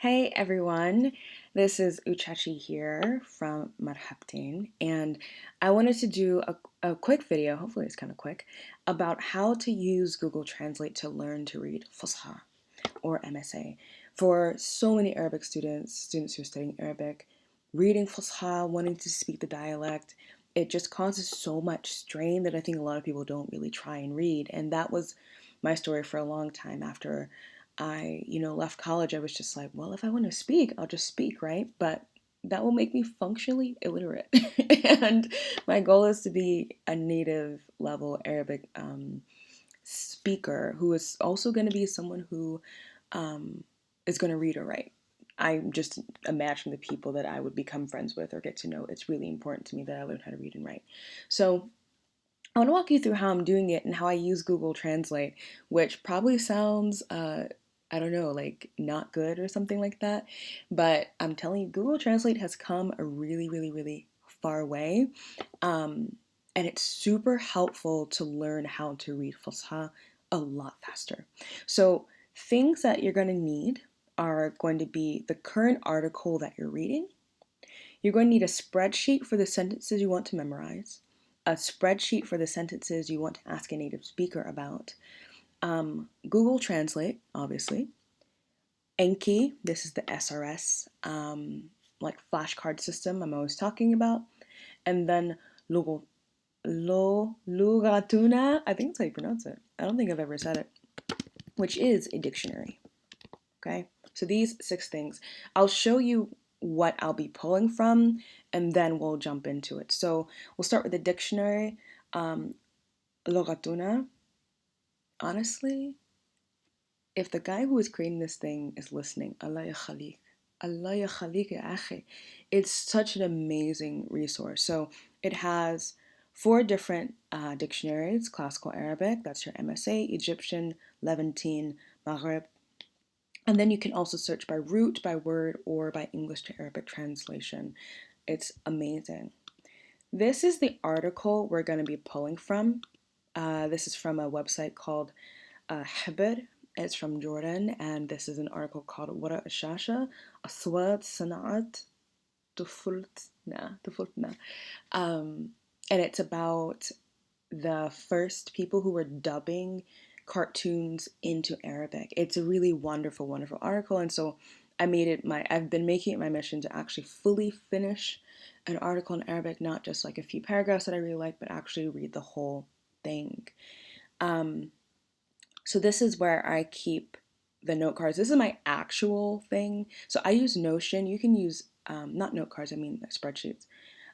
Hey everyone, this is Uchachi here from Marhabtin, and I wanted to do a quick video, hopefully it's kind of quick, about how to use Google Translate to learn to read Fusha or MSA. For so many Arabic students who are studying Arabic, reading Fusha, wanting to speak the dialect, it just causes so much strain that I think a lot of people don't really try and read, and that was my story for a long time after I left college. I was just like, well, if I want to speak, I'll just speak, right? But that will make me functionally illiterate. And my goal is to be a native level Arabic speaker who is also going to be someone who um, is going to read or write. I just imagine the people that I would become friends with or get to know. It's really important to me that I learn how to read and write. So I want to walk you through how I'm doing it and how I use Google Translate, which probably sounds, I don't know, like not good or something like that. But I'm telling you, Google Translate has come a really, really, really far way. Um, and it's super helpful to learn how to read Fusha a lot faster. So, things that you're going to need are going to be the current article that you're reading. You're going to need a spreadsheet for the sentences you want to memorize, a spreadsheet for the sentences you want to ask a native speaker about, Google Translate, obviously, Anki, this is the SRS, like flashcard system I'm always talking about, and then Lugatuna, I think that's how you pronounce it. I don't think I've ever said it, which is a dictionary. Okay, so these 6 things, I'll show you what I'll be pulling from, and then we'll jump into it. So we'll start with the dictionary. Logatuna, honestly, if the guy who is creating this thing is listening, Allah ya khalik, Allah ya khalik ya akhi, it's such an amazing resource. So it has 4 different dictionaries: classical Arabic, that's your MSA, Egyptian, Levantine, Maghreb. And then you can also search by root, by word, or by English to Arabic translation. It's amazing. This is the article we're going to be pulling from. This is from a website called Hibr. It's from Jordan, and this is an article called Wara Shasha, Aswad Sana'at Tufultna. And it's about the first people who were dubbing cartoons into Arabic. It's a really wonderful, wonderful article. And so I've been making it my mission to actually fully finish an article in Arabic, not just like a few paragraphs that I really like, but actually read the whole thing. So this is where I keep the note cards. This is my actual thing. So I use Notion. You can use, not note cards, I mean like spreadsheets.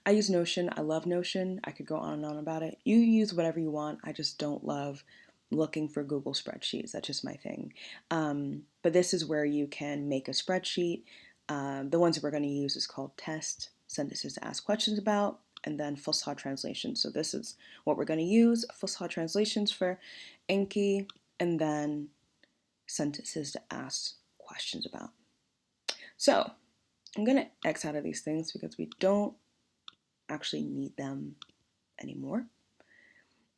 I use Notion. I love Notion. I could go on and on about it. You use whatever you want. I just don't love looking for Google spreadsheets. That's just my thing. But this is where you can make a spreadsheet. The ones that we're going to use is called test, sentences to ask questions about, and then Fusha translations. So this is what we're going to use, Fusha translations for Anki, and then sentences to ask questions about. So I'm going to X out of these things because we don't actually need them anymore.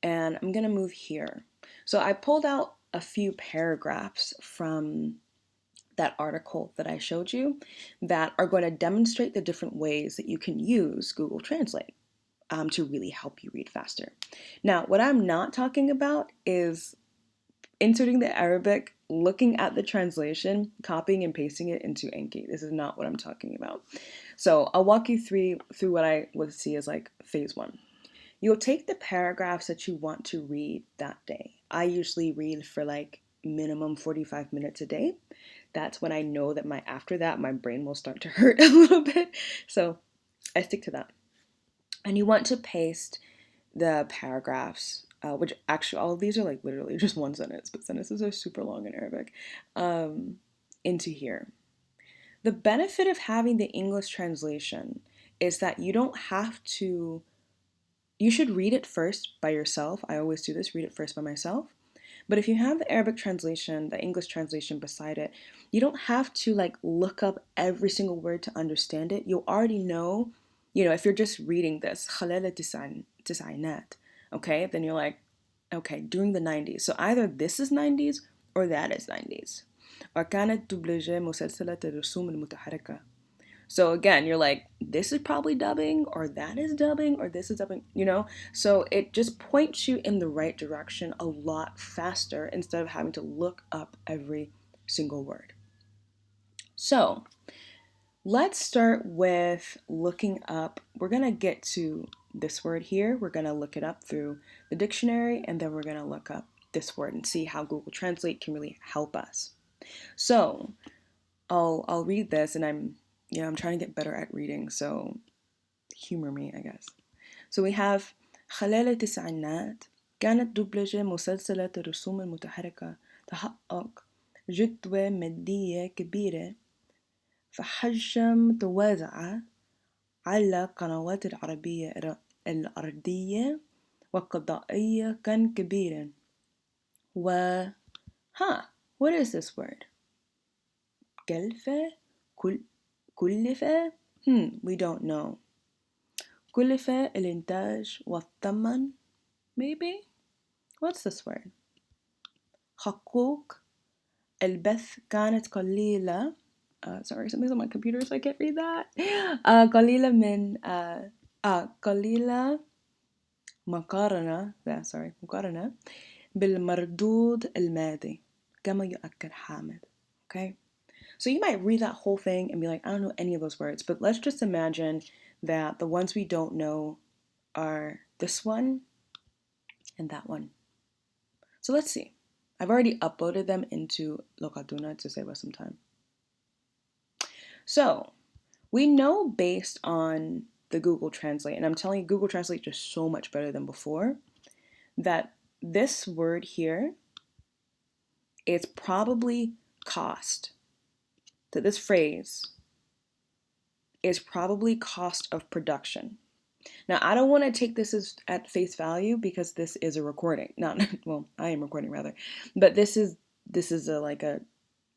And I'm going to move here. So I pulled out a few paragraphs from that article that I showed you that are going to demonstrate the different ways that you can use Google Translate to really help you read faster. Now, what I'm not talking about is inserting the Arabic, looking at the translation, copying and pasting it into Anki. This is not what I'm talking about. So I'll walk you through what I would see as like phase 1. You'll take the paragraphs that you want to read that day. I usually read for like minimum 45 minutes a day. That's when I know that after that my brain will start to hurt a little bit. So I stick to that. And you want to paste the paragraphs, which actually all of these are like literally just one sentence, but sentences are super long in Arabic, into here. The benefit of having the English translation is that you don't have to, you should read it first by yourself. I always do this, read it first by myself. But if you have the Arabic translation, the English translation beside it, you don't have to like look up every single word to understand it. You'll already know, if you're just reading this, okay, then you're like, okay, during the 90s. So either this is 90s or that is 90s. وكانت دبلجة مسلسلة الرسوم المتحركة. So again, you're like, this is probably dubbing, or that is dubbing, or this is dubbing, you know? So it just points you in the right direction a lot faster instead of having to look up every single word. So let's start with looking up. We're going to get to this word here. We're going to look it up through the dictionary, and then we're going to look up this word and see how Google Translate can really help us. So I'll read this, and I'm trying to get better at reading, so humor me, I guess. So we have خلال التسعينات كانت دبلجة مسلسلات الرسوم المتحركة تحقق جدوى مادية كبيرة فحجم توزع على قنوات العربية الأرضية والقضائية كان كبيرا. What is this word? كلفة؟ كلفة؟ We don't know. كلفة الإنتاج والثمن? Maybe? What's this word? حقوق البث كانت قليلة. Sorry, something's on my computer so I can't read that. قليلة من قليلة مقارنة بالمردود المادي كما يؤكد حامد. Okay? So you might read that whole thing and be like, I don't know any of those words, but let's just imagine that the ones we don't know are this one and that one. So let's see. I've already uploaded them into Lokaduna to save us some time. So we know based on the Google Translate, and I'm telling you, Google Translate is just so much better than before, that this word here is probably cost. That this phrase is probably cost of production. Now, I don't want to take this as at face value because this is a recording. Well, I am recording rather, but this is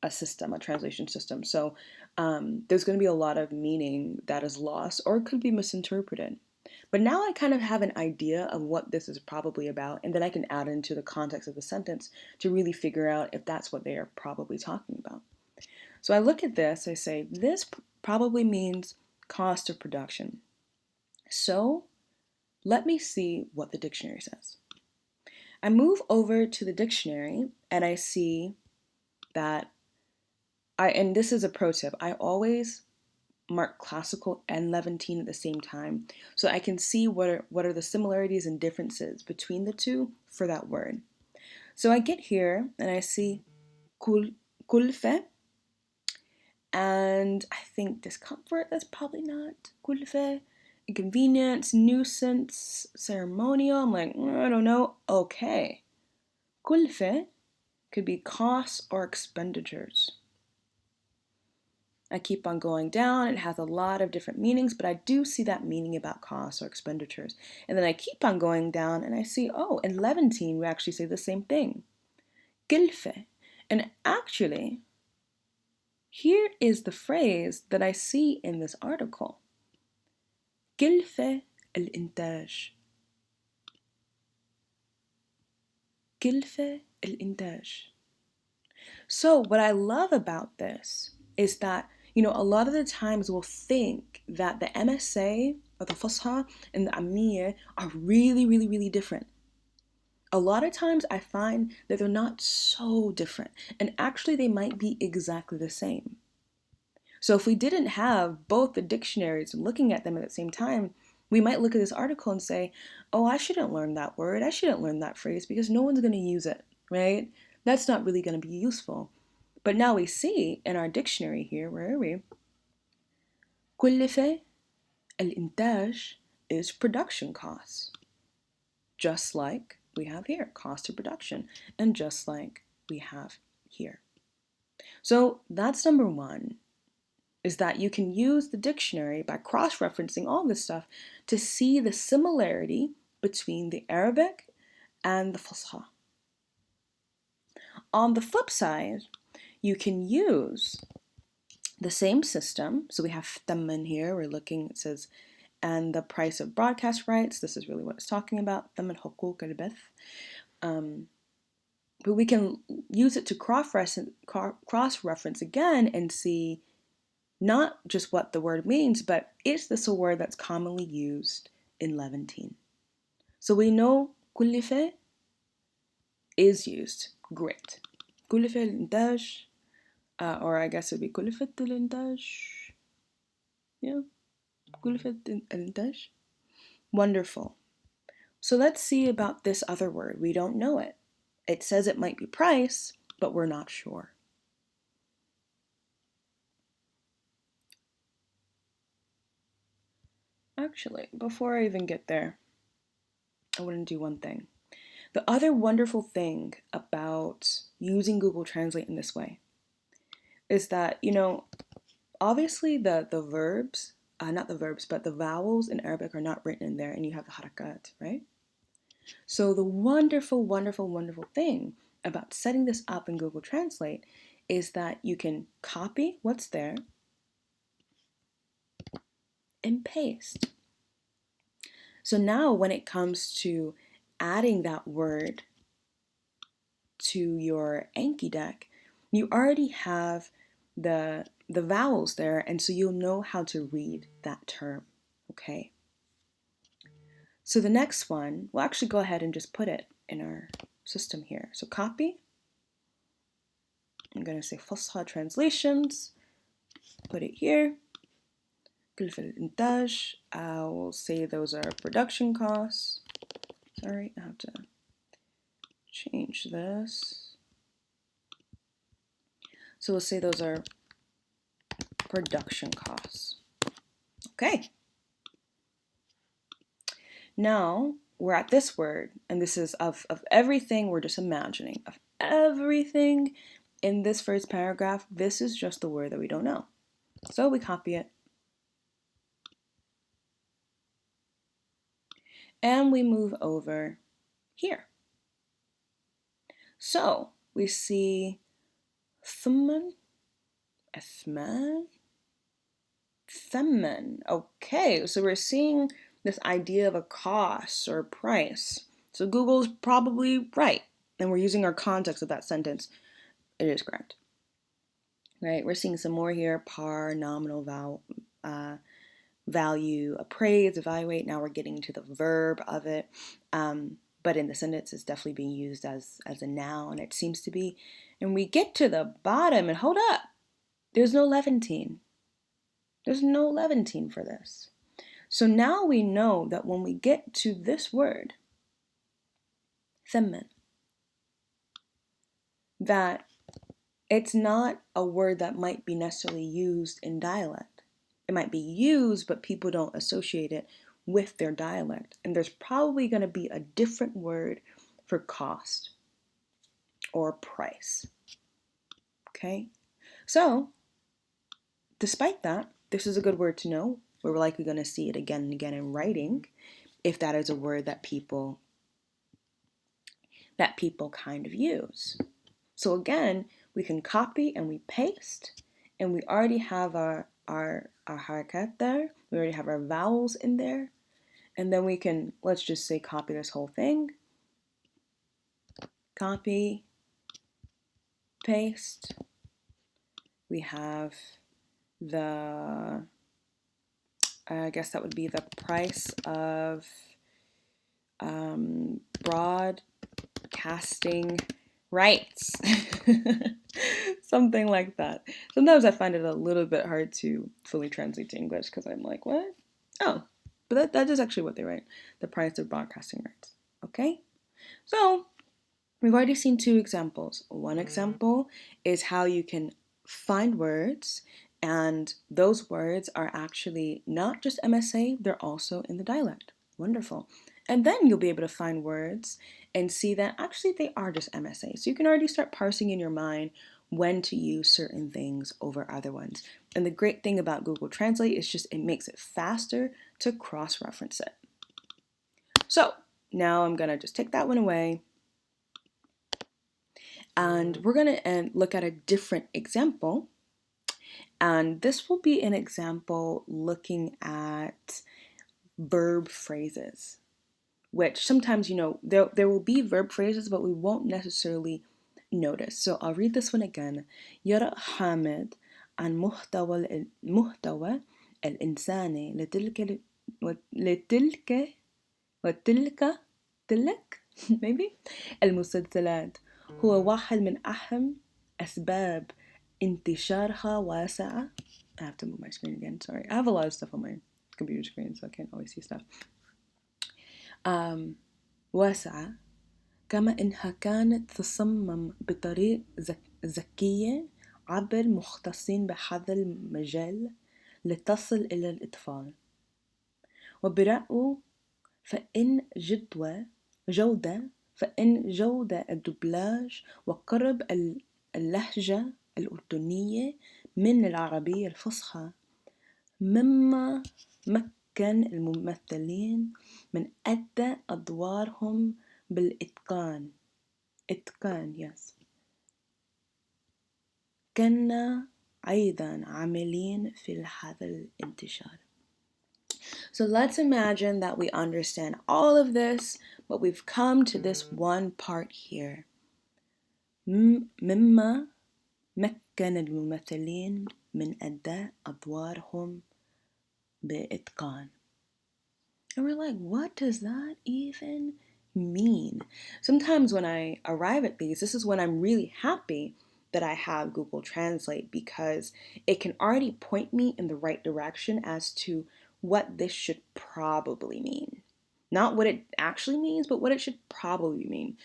a system, a translation system. So there's going to be a lot of meaning that is lost or could be misinterpreted. But now I kind of have an idea of what this is probably about, and then I can add into the context of the sentence to really figure out if that's what they are probably talking about. So I look at this, I say, this probably means cost of production. So let me see what the dictionary says. I move over to the dictionary and I see that and this is a pro tip, I always mark classical and Levantine at the same time so I can see what are the similarities and differences between the two for that word. So I get here and I see kulfe, and I think discomfort, that's probably not kulfe. Inconvenience, nuisance, ceremonial, I'm like, I don't know. Okay. Kulfe could be costs or expenditures. I keep on going down. It has a lot of different meanings, but I do see that meaning about costs or expenditures. And then I keep on going down and I see, in Levantine, we actually say the same thing. Kilfe. And actually, here is the phrase that I see in this article. كلفة الإنتاج. كلفة الإنتاج. So what I love about this is that, a lot of the times we'll think that the MSA or the Fusha and the Amniya are really, really, really different. A lot of times I find that they're not so different, and actually they might be exactly the same. So if we didn't have both the dictionaries and looking at them at the same time, we might look at this article and say, I shouldn't learn that word, I shouldn't learn that phrase because no one's going to use it, right? That's not really going to be useful. But now we see in our dictionary here, where are we? كلفة الإنتاج is production costs. Just like we have here, cost of production, and just like we have here. So that's number one, is that you can use the dictionary by cross-referencing all this stuff to see the similarity between the Arabic and the Fusha. On the flip side, you can use the same system. So we have thaman here, we're looking, it says, and the price of broadcast rights. This is really what it's talking about. Thaman حقوق البث. But we can use it to cross-reference again and see not just what the word means, but is this a word that's commonly used in Levantine? So we know كلفة is used. Great. كلفة الإنتاج, or I guess it would be كلفة الإنتاج. Yeah. كلفة الإنتاج. Wonderful. So let's see about this other word. We don't know it. It says it might be price, but we're not sure. Actually, before I even get there, I want to do one thing. The other wonderful thing about using Google Translate in this way is that, obviously the verbs, not the verbs, but the vowels in Arabic are not written in there, and you have the harakat, right? So the wonderful, wonderful, wonderful thing about setting this up in Google Translate is that you can copy what's there and paste. So now when it comes to adding that word to your Anki deck, you already have the vowels there, and so you'll know how to read that term, okay? So the next one, we'll actually go ahead and just put it in our system here. So copy. I'm going to say Fusha translations, put it here. كلفة الإنتاج, I will say those are production costs. Sorry, I have to change this. So we'll say those are production costs. Okay. Now we're at this word, and this is of everything we're just imagining. Of everything in this first paragraph, this is just the word that we don't know. So we copy it. And we move over here. So we see ثمن, أثمان, ثمن. Okay, so we're seeing this idea of a cost or price. So Google's probably right, and we're using our context of that sentence. It is correct. Right, we're seeing some more here. Par, nominal, value, appraise, evaluate. Now we're getting to the verb of it. But in the sentence, it's definitely being used as a noun. It seems to be. And we get to the bottom, and hold up. There's no Levantine. There's no Levantine for this. So now we know that when we get to this word, ثمن, that it's not a word that might be necessarily used in dialect. It might be used, but people don't associate it with their dialect. And there's probably going to be a different word for cost or price. Okay? So, despite that, this is a good word to know. We're likely going to see it again and again in writing if that is a word that people kind of use. So again, we can copy and we paste, and we already have our harakat there. We already have our vowels in there. And then we can, let's just say, copy this whole thing. Copy, paste. We have the, I guess that would be the price of broadcasting rights. Something like that. Sometimes I find it a little bit hard to fully translate to English because I'm like, what? Oh, but that is actually what they write. The price of broadcasting rights. Okay? So, we've already seen two examples. One example is how you can find words, and those words are actually not just MSA, they're also in the dialect. Wonderful. And then you'll be able to find words and see that actually they are just MSA. So you can already start parsing in your mind when to use certain things over other ones. And the great thing about Google Translate is just it makes it faster to cross-reference it. So now I'm going to just take that one away. And we're going to look at a different example. And this will be an example looking at verb phrases, which sometimes, there will be verb phrases, but we won't necessarily notice. So I'll read this one again. يرى حامد عن محتوى الإنساني لتلك تلك maybe المسلسلات هو واحد من أهم أسباب انتشارها واسعة. I have to move my screen again, sorry. I have a lot of stuff on my computer screen, so I can't always see stuff. واسعة، كما إنها كانت تصمم بطريقة ذكية عبر مختصين بهذا المجال لتصل إلى الأطفال. وبرأيه فإن جودة الدبلاج وقرب اللهجة الأردنية من العربية الفصحى مما مكن الممثلين من أداء أدوارهم بالإتقان. yes. كنا أيضا عاملين في هذا الانتشار. So let's imagine that we understand all of this, but we've come to this one part here. مما مكن الممثلين من أداء أدوارهم بإتقان. And we're like, what does that even mean? Sometimes when I arrive at these, this is when I'm really happy that I have Google Translate, because it can already point me in the right direction as to what this should probably mean. Not what it actually means, but what it should probably mean.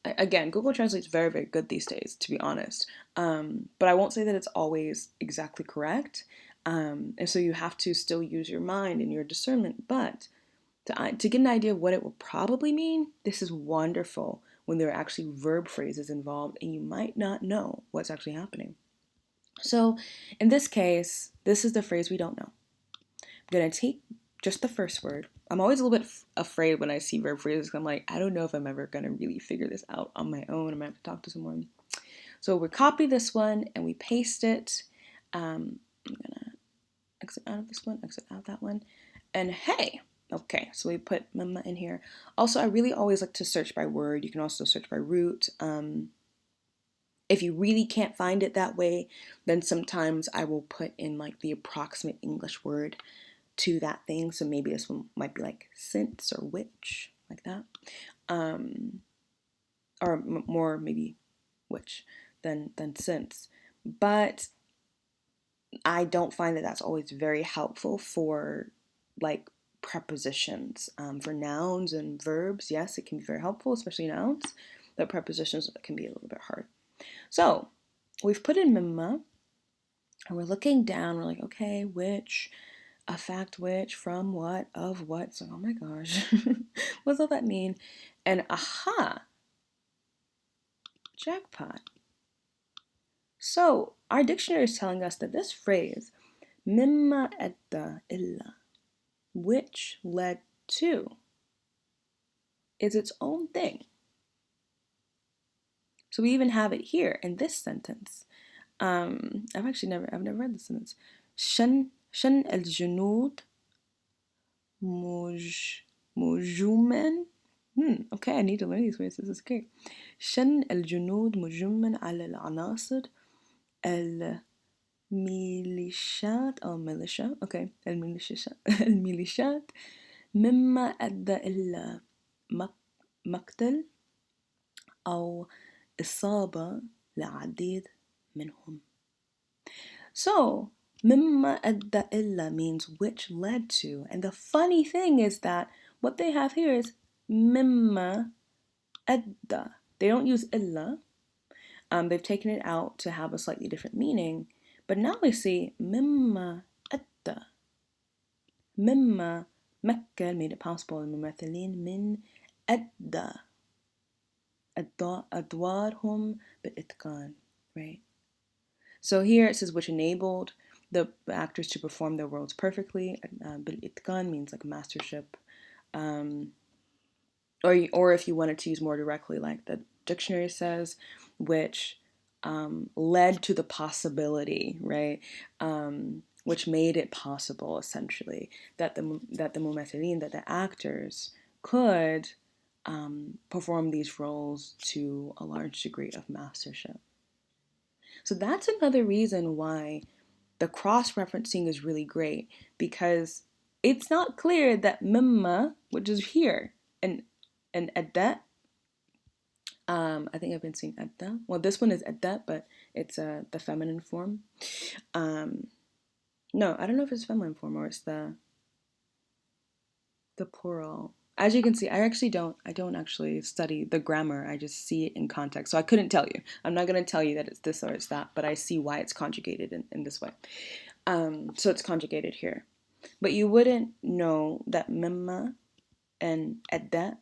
Again, Google Translate is very, very good these days, to be honest. But I won't say that it's always exactly correct. And so you have to still use your mind and your discernment. But to get an idea of what it will probably mean, this is wonderful when there are actually verb phrases involved and you might not know what's actually happening. So in this case, this is the phrase we don't know. I'm going to take just the first word. I'm always a little bit afraid when I see verb phrases. I'm like, I don't know if I'm ever going to really figure this out on my own. I might have to talk to someone. So we copy this one and we paste it. I'm going to exit out of this one, exit out of that one. And hey, okay, so we put mama in here. Also, I really always like to search by word. You can also search by root. If you really can't find it that way, then sometimes I will put in like the approximate English word to that thing. So maybe this one might be like since or which, like that. Or more maybe which than since. But I don't find that that's always very helpful for like prepositions. For nouns and verbs, yes, it can be very helpful, especially nouns, but prepositions can be a little bit hard. So we've put in mimma, and we're looking down, we're like, okay, which, a fact which, from what, of what. So, oh my gosh, what does all that mean? And aha, jackpot. So our dictionary is telling us that this phrase, mimma adda illa, which led to, is its own thing. So we even have it here in this sentence. I've never read this sentence. شن الجنود مجوما. Okay, I need to learn these words. This is great. شن الجنود مجوما على العناصر الميليشيات أو ميليشيا. Okay, الميليشيات مما أدى إلى مقتل أو إصابة لعديد منهم. So, مما أدى إلى means which led to. And the funny thing is that what they have here is مما أدى. They don't use إلا. They've taken it out to have a slightly different meaning. But now we see مما أدى. مما مكن made it possible الممثلين من أدى أدوارهم بإتقان, right? So here it says which enabled the actors to perform their roles perfectly. بالإتقان means like mastership. Or if you wanted to use more directly, like the dictionary says, which led to the possibility, right? Which made it possible, essentially, that the ممثلين, that the actors could perform these roles to a large degree of mastership. So that's another reason why the cross-referencing is really great, because it's not clear that mimma, which is here, and adda, I think I've been seeing adda. Well, this one is adda, but it's the feminine form. No, I don't know if it's feminine form or it's the plural. As you can see, I don't actually study the grammar. I just see it in context. So I couldn't tell you. I'm not going to tell you that it's this or it's that, but I see why it's conjugated in this way. So it's conjugated here. But you wouldn't know that mimma and adda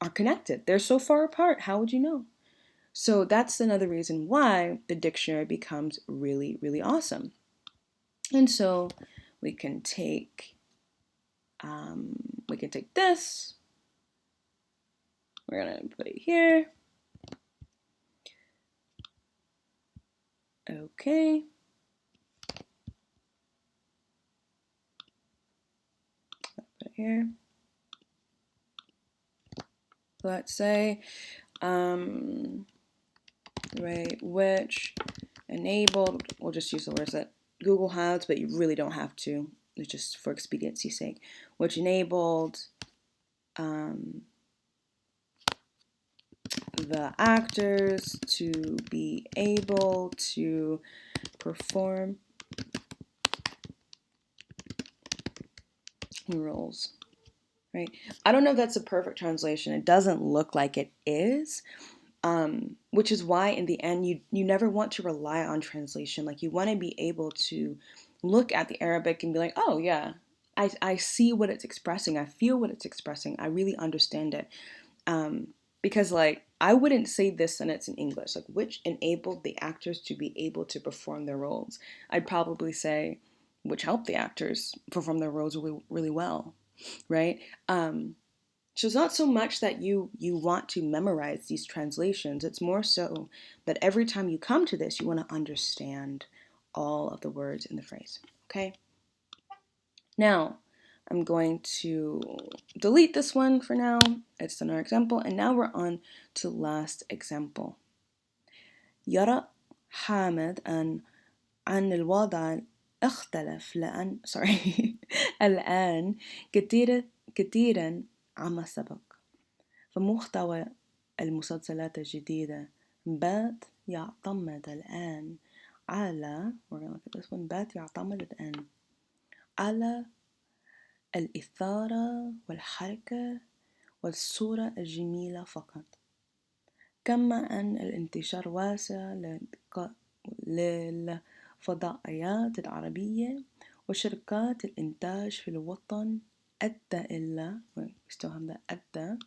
are connected. They're so far apart. How would you know? So that's another reason why the dictionary becomes really, really awesome. And so we can take this. We're gonna put it here. Okay. Put it here. Let's say, right, which enabled, we'll just use the words that Google has, but you really don't have to. It's just for expediency's sake. Which enabled the actors to be able to perform roles, right? I don't know if that's a perfect translation. It doesn't look like it is, which is why in the end you never want to rely on translation. Like, you want to be able to look at the Arabic and be like, oh yeah, I see what it's expressing. I feel what it's expressing. I really understand it. Because like, I wouldn't say this sentence in English, like, which enabled the actors to be able to perform their roles. I'd probably say, which helped the actors perform their roles really, really well, right? So it's not so much that you want to memorize these translations. It's more so that every time you come to this, you want to understand all of the words in the phrase, okay? Now, I'm going to delete this one for now. It's another example. And now we're on to last example. يرى حامد عن الوضع اختلف لأن الآن كثيرا عما سبق. فمحتوى المسلسلات الجديدة بات يعتمد الآن على we're gonna look at this one بات يعتمد الآن على الإثارة والحركة والصورة الجميلة فقط، كما أن الانتشار واسع للفضائيات العربية وشركات الإنتاج في الوطن أدى إلى أدى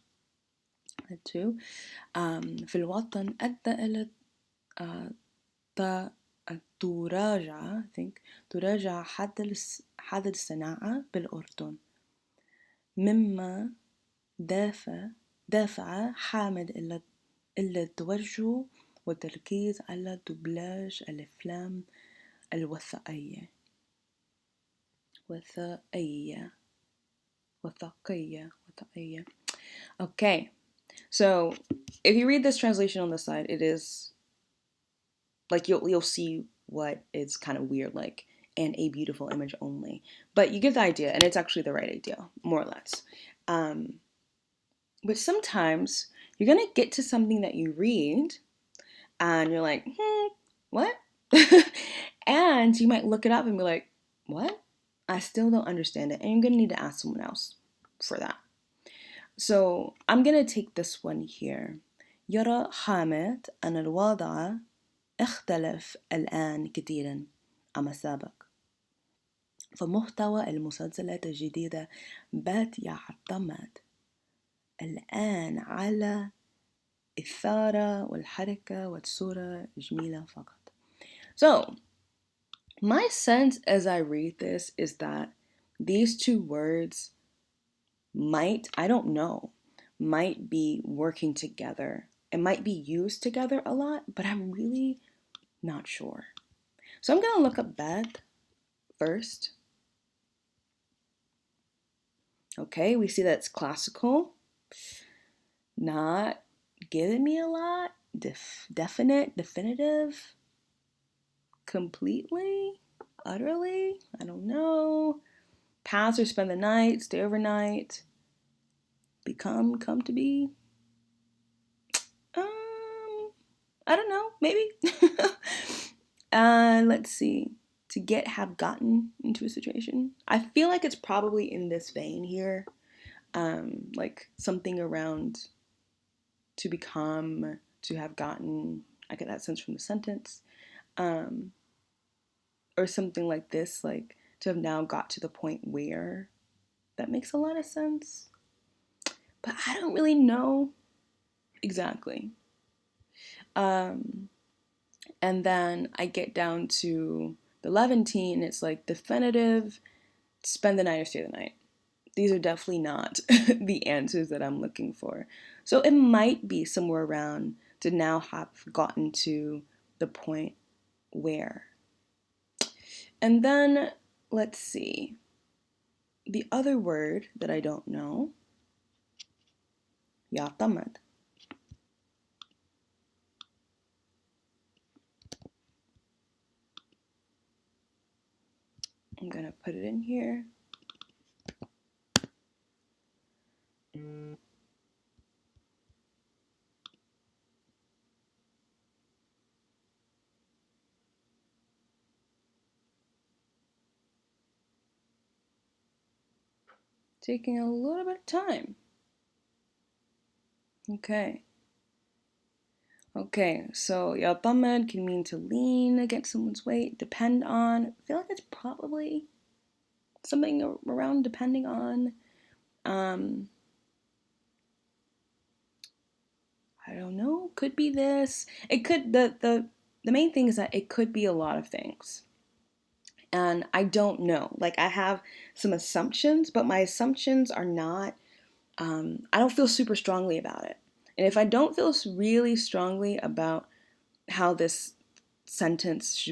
في الوطن أدى إلى تراجع حد الصناعة بالأردن، مما دافع حامد إلى التوجه والتركيز على دوبلاج الأفلام الوثائقية. Okay, so if you read this translation on the side, it is like you'll see what is kind of weird, like, and a beautiful image only. But you get the idea, and it's actually the right idea, more or less. But sometimes you're gonna get to something that you read, and you're like, what? And you might look it up and be like, what? I still don't understand it. And you're gonna need to ask someone else for that. So I'm gonna take this one here. يرى حامد أن الوضع اختلف الآن كثيرا عما سابق، فمحتوى المسلسلات الجديدة بات يعتمد الآن على الإثارة والحركة والصورة جميلة فقط. So, my sense as I read this is that these two words might be working together. It might be used together a lot, but I'm really not sure. So I'm going to look up bad first. Okay, we see that it's classical. not giving me a lot. Definitive, completely, utterly, I don't know. Pass or spend the night, stay overnight, come to be. I don't know, maybe. Let's see. To get, have gotten into a situation. I feel like it's probably in this vein here. Like something around to become, to have gotten. I get that sense from the sentence. Or something like this, like to have now got to the point where. That makes a lot of sense. But I don't really know exactly. And then I get down to the Levantine, it's like definitive, spend the night or stay the night. These are definitely not the answers that I'm looking for. So it might be somewhere around to now have gotten to the point where. And then, let's see. The other word that I don't know, يعتمد. I'm going to put it in here. Taking a little bit of time. Okay. Okay, so يعتمد can mean to lean against someone's weight, depend on. I feel like it's probably something around depending on. I don't know. Could be this. It could the main thing is that it could be a lot of things. And I don't know. Like I have some assumptions, but my assumptions are not I don't feel super strongly about it. And if I don't feel really strongly about how this sentence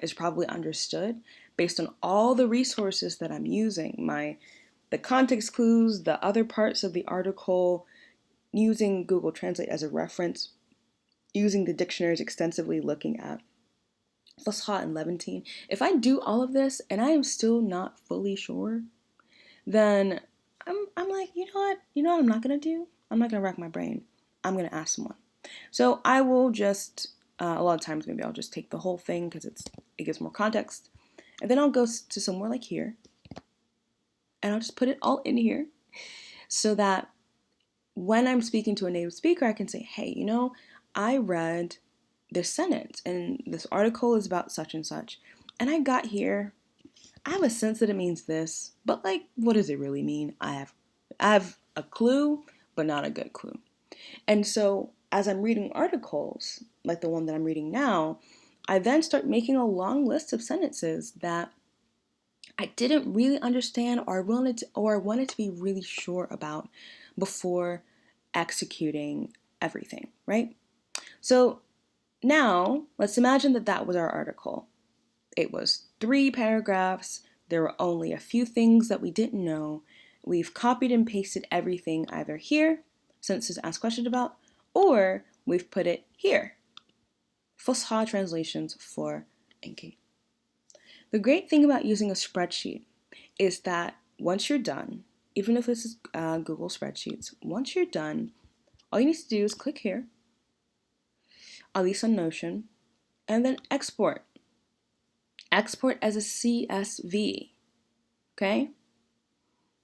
is probably understood based on all the resources that I'm using, the context clues, the other parts of the article, using Google Translate as a reference, using the dictionaries extensively, looking at Fusha and Levantine. If I do all of this and I am still not fully sure, then I'm like, you know what I'm not gonna do? I'm not gonna rack my brain. I'm gonna ask someone. So I will just a lot of times maybe I'll just take the whole thing because it gives more context, and then I'll go to somewhere like here, and I'll just put it all in here, so that when I'm speaking to a native speaker, I can say, hey, I read this sentence, and this article is about such and such, and I got here. I have a sense that it means this, but like, what does it really mean? I have a clue, but not a good clue. And so as I'm reading articles, like the one that I'm reading now, I then start making a long list of sentences that I didn't really understand or wanted to be really sure about before executing everything, right? So now let's imagine that that was our article. It was 3 paragraphs. There were only a few things that we didn't know. We've copied and pasted everything either here, since it's asked questions about, or we've put it here. Fusha translations for Anki. The great thing about using a spreadsheet is that once you're done, even if this is Google Spreadsheets, once you're done, all you need to do is click here, at least on Notion, and then export. Export as a CSV, okay?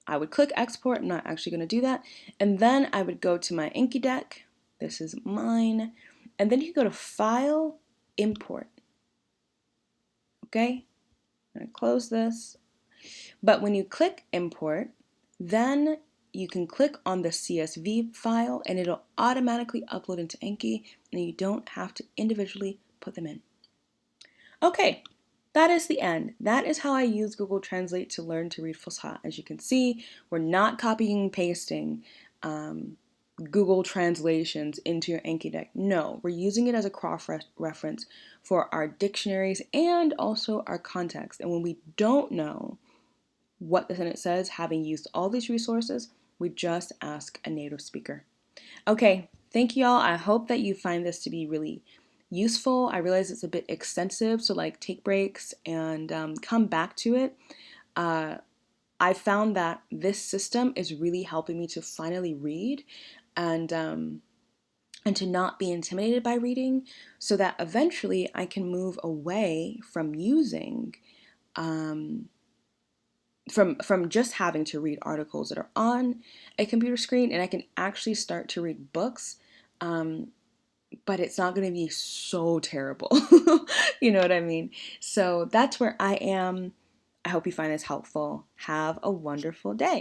I would click export, I'm not actually going to do that, and then I would go to my Anki deck, this is mine, and then you go to File, Import, okay? I'm going to close this, but when you click Import, then you can click on the CSV file and it'll automatically upload into Anki, and you don't have to individually put them in. Okay, that is the end. That is how I use Google Translate to learn to read Fusha. As you can see, we're not copying and pasting Google translations into your Anki deck. No, we're using it as a cross-reference for our dictionaries and also our context. And when we don't know what the sentence says, having used all these resources, we just ask a native speaker. Okay, thank you all. I hope that you find this to be really useful. I realize it's a bit extensive, so like take breaks and come back to it. Uh, I found that this system is really helping me to finally read and um, and to not be intimidated by reading, so that eventually I can move away from using um, from just having to read articles that are on a computer screen, and I can actually start to read books. Um, but it's not going to be so terrible. You know what I mean? So that's where I am. I hope you find this helpful. Have a wonderful day.